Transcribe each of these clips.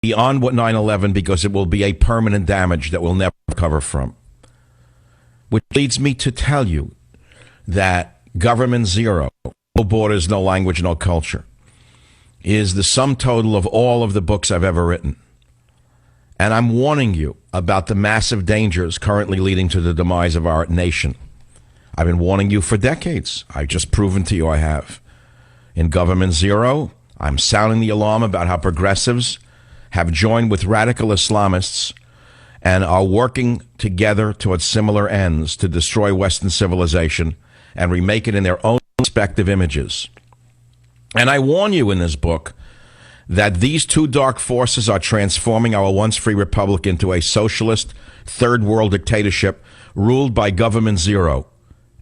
beyond what 9/11 because it will be a permanent damage that we'll never recover from. Which leads me to tell you that Government Zero, No Borders, No Language, No Culture, is the sum total of all of the books I've ever written. And I'm warning you about the massive dangers currently leading to the demise of our nation. I've been warning you for decades. I've just proven to you I have. In Government Zero, I'm sounding the alarm about how progressives have joined with radical Islamists and are working together towards similar ends to destroy Western civilization and remake it in their own respective images. And I warn you in this book that these two dark forces are transforming our once free republic into a socialist third world dictatorship ruled by Government Zero,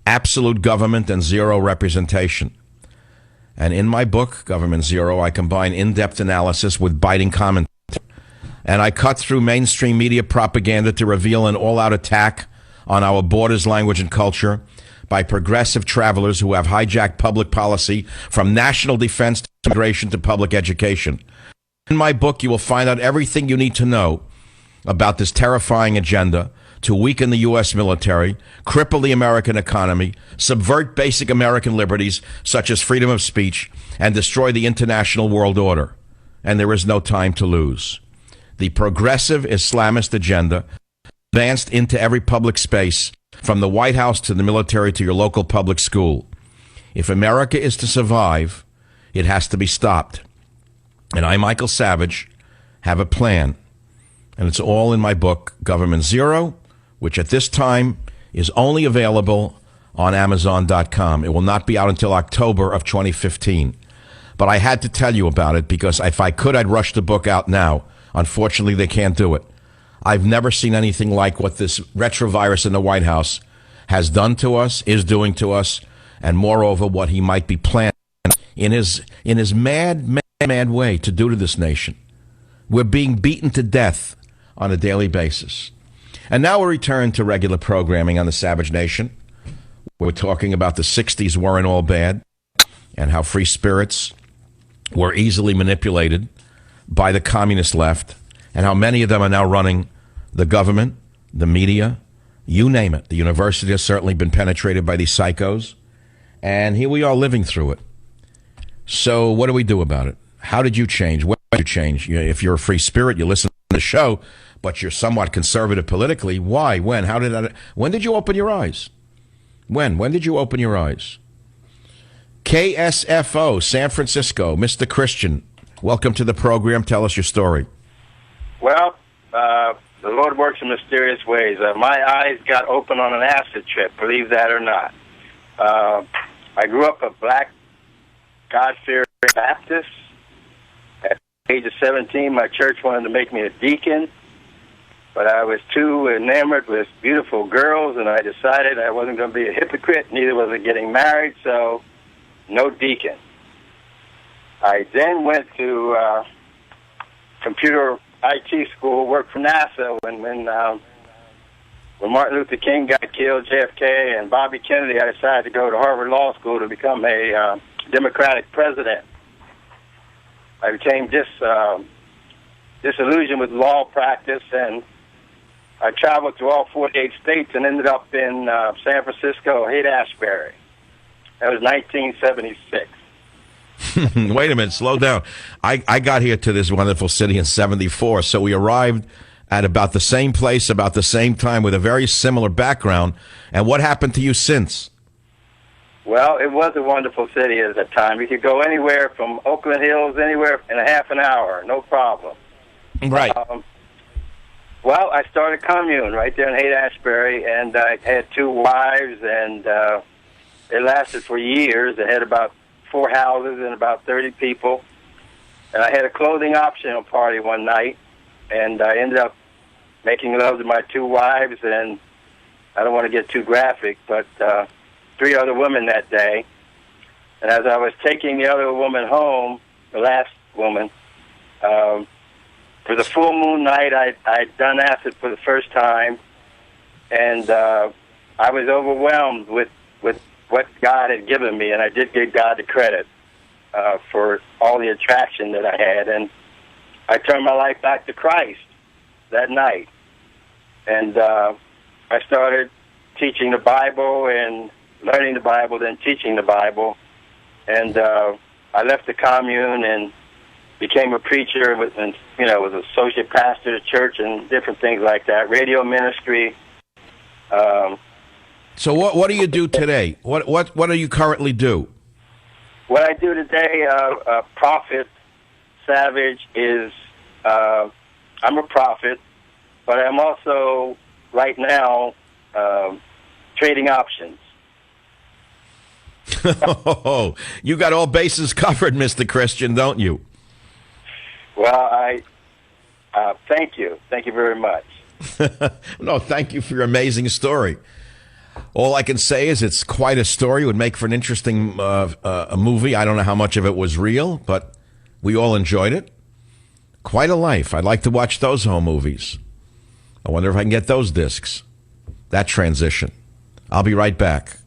absolute government and zero representation. And in my book, Government Zero, I combine in-depth analysis with biting commentary. And I cut through mainstream media propaganda to reveal an all-out attack on our borders, language, and culture by progressive travelers who have hijacked public policy from national defense to immigration to public education. In my book, you will find out everything you need to know about this terrifying agenda to weaken the U.S. military, cripple the American economy, subvert basic American liberties such as freedom of speech, and destroy the international world order. And there is no time to lose. The progressive Islamist agenda advanced into every public space, from the White House to the military to your local public school. If America is to survive, it has to be stopped. And I, Michael Savage, have a plan. And it's all in my book, Government Zero, which at this time is only available on Amazon.com. It will not be out until October of 2015. But I had to tell you about it because if I could, I'd rush the book out now. Unfortunately, they can't do it. I've never seen anything like what this retrovirus in the White House has done to us, is doing to us, and moreover, what he might be planning in his mad way to do to this nation. We're being beaten to death on a daily basis. And now we return to regular programming on the Savage Nation. We're talking about the 60s weren't all bad and how free spirits were easily manipulated by the communist left, and how many of them are now running the government, the media, you name it. The university has certainly been penetrated by these psychos, and here we are living through it. So what do we do about it? How did you change? When did you change? If you're a free spirit, you listen to the show, but you're somewhat conservative politically. Why? When? How did that? When did you open your eyes? When? When did you open your eyes? KSFO, San Francisco, Mr. Christian. Welcome to the program. Tell us your story. Well, the Lord works in mysterious ways. My eyes got open on an acid trip, believe that or not. I grew up a black, God-fearing Baptist. At the age of 17, my church wanted to make me a deacon, but I was too enamored with beautiful girls, and I decided I wasn't going to be a hypocrite, neither was I getting married, so no deacon. I then went to computer IT school, worked for NASA when Martin Luther King got killed, JFK, and Bobby Kennedy. I decided to go to Harvard Law School to become a Democratic president. I became disillusioned with law practice, and I traveled to all 48 states and ended up in San Francisco, Haight-Ashbury. That was 1976. Wait a minute, slow down. I got here to this wonderful city in 74, so we arrived at about the same place, about the same time, with a very similar background. And what happened to you since? Well, it was a wonderful city at that time. You could go anywhere from Oakland Hills, anywhere in a half an hour, no problem. Right. Well, I started a commune right there in Haight-Ashbury, and I had 2 wives, and it lasted for years. I had about 4 houses and about 30 people. And I had a clothing optional party one night, and I ended up making love to my 2 wives, and I don't want to get too graphic, but 3 other women that day. And as I was taking the other woman home, the last woman, for the full moon night, I'd done acid for the first time, and I was overwhelmed with what God had given me, and I did give God the credit for all the attraction that I had. And I turned my life back to Christ that night. And I started teaching the Bible and learning the Bible, then teaching the Bible. And I left the commune and became a preacher, and was associate pastor of the church and different things like that, radio ministry. So what do you do today? What do you currently do? What I do today, Prophet Savage, is I'm a prophet, but I'm also right now trading options. Oh, you got all bases covered, Mr. Christian, don't you? Well, I thank you. Thank you very much. No, thank you for your amazing story. All I can say is it's quite a story. It would make for an interesting a movie. I don't know how much of it was real, but we all enjoyed it. Quite a life. I'd like to watch those home movies. I wonder if I can get those discs. That transition. I'll be right back.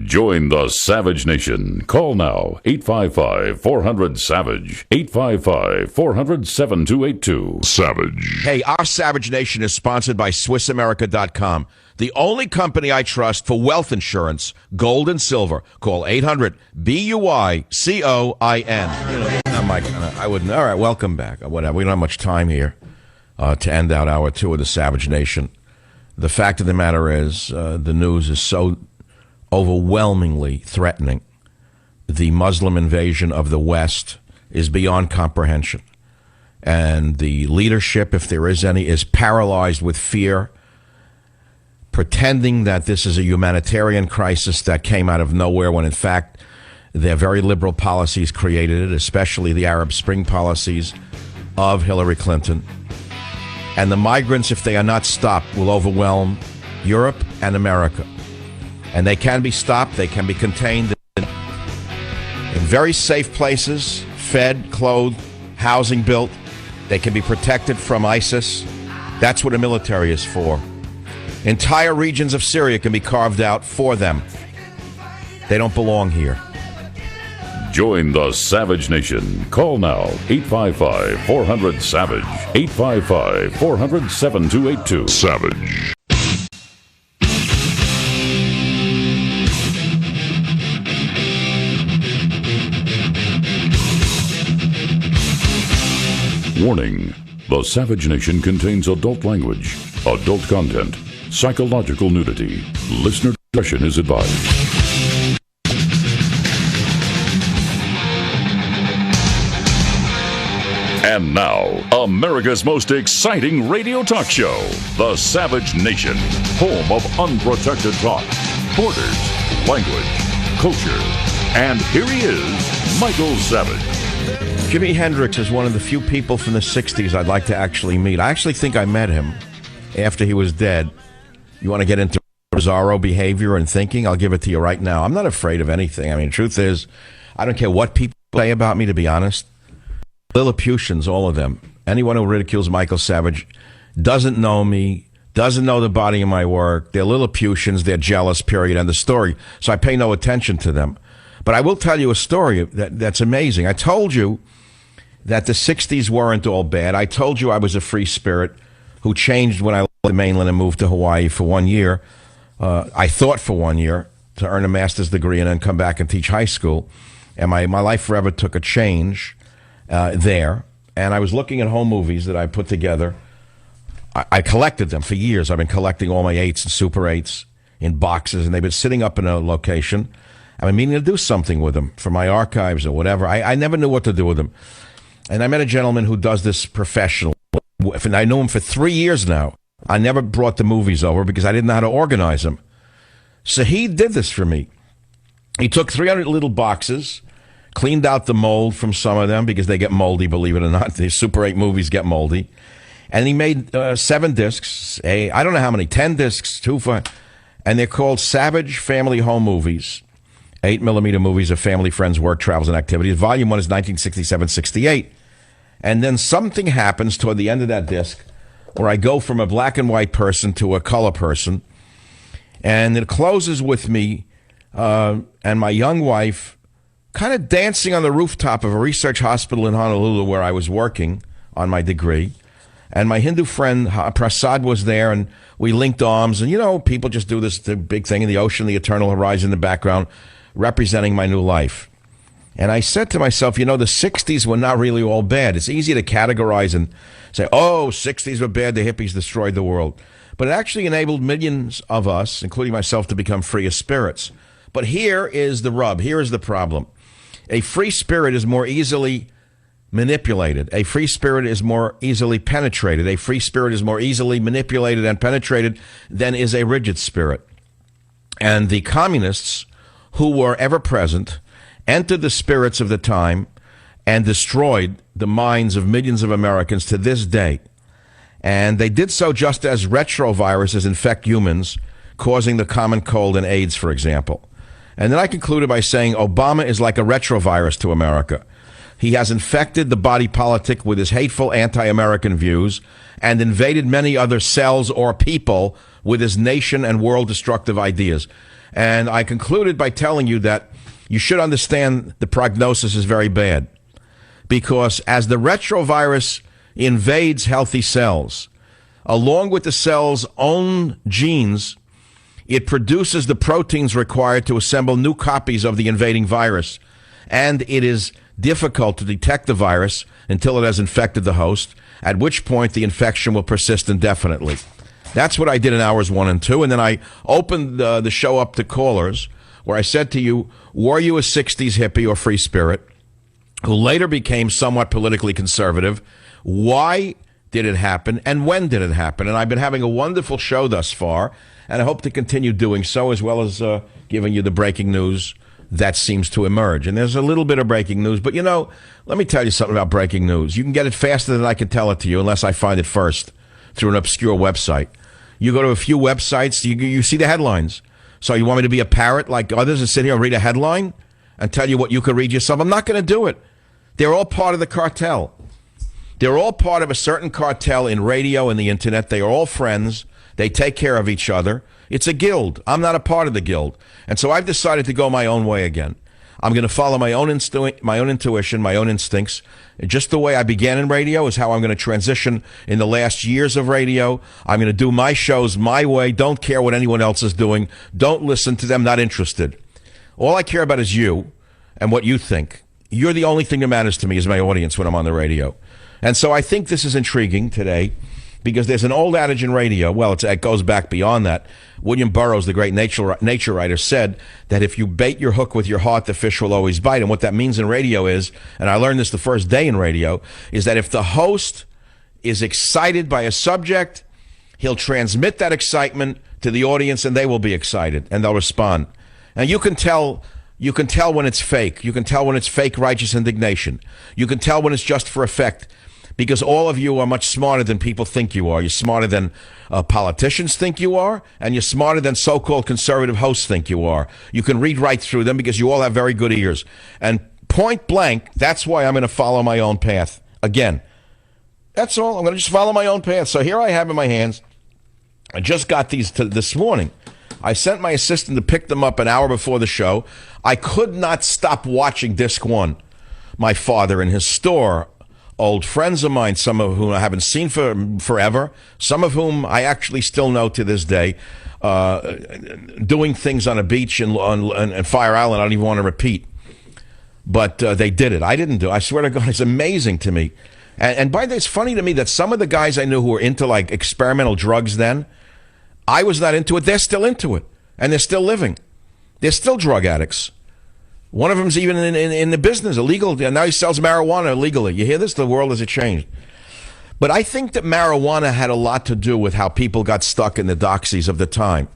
Join the Savage Nation. Call now, 855-400-SAVAGE, 855-400-7282. Savage. Hey, our Savage Nation is sponsored by SwissAmerica.com, the only company I trust for wealth insurance, gold and silver. Call 800-BUICOIN. I wouldn't. All right, welcome back. Whatever. We don't have much time here to end out hour 2 of the Savage Nation. The fact of the matter is, the news is so overwhelmingly threatening. The Muslim invasion of the West is beyond comprehension. And the leadership, if there is any, is paralyzed with fear, pretending that this is a humanitarian crisis that came out of nowhere when, in fact, their very liberal policies created it, especially the Arab Spring policies of Hillary Clinton. And the migrants, if they are not stopped, will overwhelm Europe and America. And they can be stopped, they can be contained in very safe places, fed, clothed, housing built. They can be protected from ISIS. That's what a military is for. Entire regions of Syria can be carved out for them. They don't belong here. Join the Savage Nation. Call now, 855-400-SAVAGE, 855-400-7282. Savage. Warning. The Savage Nation contains adult language, adult content, psychological nudity. Listener discretion is advised. And now, America's most exciting radio talk show, The Savage Nation, home of unprotected talk, borders, language, culture. And here he is, Michael Savage. Jimi Hendrix is one of the few people from the 60s I'd like to actually meet. I actually think I met him after he was dead. You want to get into bizarro behavior and thinking? I'll give it to you right now. I'm not afraid of anything. I mean, the truth is, I don't care what people say about me, to be honest. Lilliputians, all of them. Anyone who ridicules Michael Savage doesn't know me, doesn't know the body of my work. They're Lilliputians, they're jealous, period, end of story. So I pay no attention to them. But I will tell you a story that's amazing. I told you that the 60s weren't all bad. I told you I was a free spirit who changed when I left the mainland and moved to Hawaii for 1 year. I thought for 1 year to earn a master's degree and then come back and teach high school. And my life forever took a change there. And I was looking at home movies that I put together. I collected them for years. I've been collecting all my 8s and Super 8s in boxes, and they've been sitting up in a location. I've been meaning to do something with them for my archives or whatever. I never knew what to do with them. And I met a gentleman who does this professionally. And I knew him for 3 years now. I never brought the movies over because I didn't know how to organize them. So he did this for me. He took 300 little boxes, cleaned out the mold from some of them because they get moldy, believe it or not. The Super 8 movies get moldy. And he made 7 discs. I don't know how many, 10 discs, 2 for, and they're called Savage Family Home Movies. 8mm movies of family, friends, work, travels, and activities. Volume 1 is 1967-68. And then something happens toward the end of that disc where I go from a black and white person to a color person. And it closes with me and my young wife kind of dancing on the rooftop of a research hospital in Honolulu where I was working on my degree. And my Hindu friend Prasad was there, and we linked arms. And, you know, people just do this the big thing in the ocean, the eternal horizon in the background, representing my new life. And I said to myself, you know, the 60s were not really all bad. It's easy to categorize and say, oh, 60s were bad, the hippies destroyed the world. But it actually enabled millions of us, including myself, to become free as spirits. But here is the rub. Here is the problem. A free spirit is more easily manipulated. A free spirit is more easily penetrated. A free spirit is more easily manipulated and penetrated than is a rigid spirit. And the communists, who were ever present, entered the spirits of the time and destroyed the minds of millions of Americans to this day. And they did so just as retroviruses infect humans, causing the common cold and AIDS, for example. And then I concluded by saying Obama is like a retrovirus to America. He has infected the body politic with his hateful anti-American views and invaded many other cells or people with his nation and world-destructive ideas. And I concluded by telling you that you should understand the prognosis is very bad, because as the retrovirus invades healthy cells, along with the cell's own genes, it produces the proteins required to assemble new copies of the invading virus. And it is difficult to detect the virus until it has infected the host, at which point the infection will persist indefinitely. That's what I did in hours 1 and 2. And then I opened the show up to callers, where I said to you, were you a 60s hippie or free spirit who later became somewhat politically conservative? Why did it happen, and when did it happen? And I've been having a wonderful show thus far, and I hope to continue doing so, as well as giving you the breaking news that seems to emerge. And there's a little bit of breaking news, but, you know, let me tell you something about breaking news. You can get it faster than I can tell it to you, unless I find it first through an obscure website. You go to a few websites, you see the headlines. So you want me to be a parrot like others and sit here and read a headline and tell you what you could read yourself? I'm not going to do it. They're all part of the cartel. They're all part of a certain cartel in radio and the internet. They are all friends. They take care of each other. It's a guild. I'm not a part of the guild. And so I've decided to go my own way again. I'm going to follow my own intuition, my own instincts. Just the way I began in radio is how I'm going to transition in the last years of radio. I'm going to do my shows my way. Don't care what anyone else is doing. Don't listen to them. Not interested. All I care about is you and what you think. You're the only thing that matters to me is my audience when I'm on the radio. And so I think this is intriguing today, because there's an old adage in radio. Well, it goes back beyond that. William Burroughs, the great nature writer, said that if you bait your hook with your heart, the fish will always bite. And what that means in radio is, and I learned this the first day in radio, is that if the host is excited by a subject, he'll transmit that excitement to the audience, and they will be excited, and they'll respond. And you can tell when it's fake. You can tell when it's fake righteous indignation. You can tell when it's just for effect. Because all of you are much smarter than people think you are. You're smarter than politicians think you are, and you're smarter than so-called conservative hosts think you are. You can read right through them because you all have very good ears. And point blank, that's why I'm going to follow my own path. Again, that's all. I'm going to just follow my own path. So here I have in my hands, I just got these this morning. I sent my assistant to pick them up an hour before the show. I could not stop watching Disc One. My father in his store, old friends of mine, some of whom I haven't seen for forever, some of whom I actually still know to this day, doing things on a beach in Fire Island I don't even want to repeat. But they did it. I didn't do it. I swear to God, it's amazing to me. And by the way, it's funny to me that some of the guys I knew who were into like experimental drugs then, I was not into it. They're still into it. And they're still living. They're still drug addicts. One of them's even in the business, illegal. Now he sells marijuana illegally. You hear this? The world has changed. But I think that marijuana had a lot to do with how people got stuck in the doxies of the time.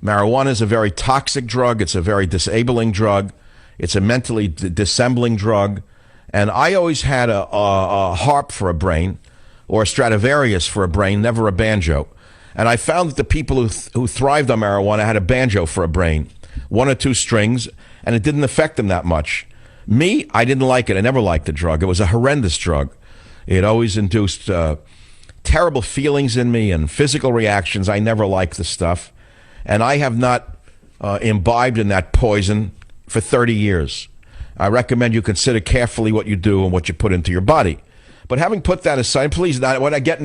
Marijuana is a very toxic drug. It's a very disabling drug. It's a mentally dissembling drug. And I always had a harp for a brain, or a Stradivarius for a brain, never a banjo. And I found that the people who thrived on marijuana had a banjo for a brain, 1 or 2 strings, and it didn't affect them that much. Me, I didn't like it. I never liked the drug. It was a horrendous drug. It always induced terrible feelings in me and physical reactions. I never liked the stuff. And I have not imbibed in that poison for 30 years. I recommend you consider carefully what you do and what you put into your body. But having put that aside, please, not what I get now.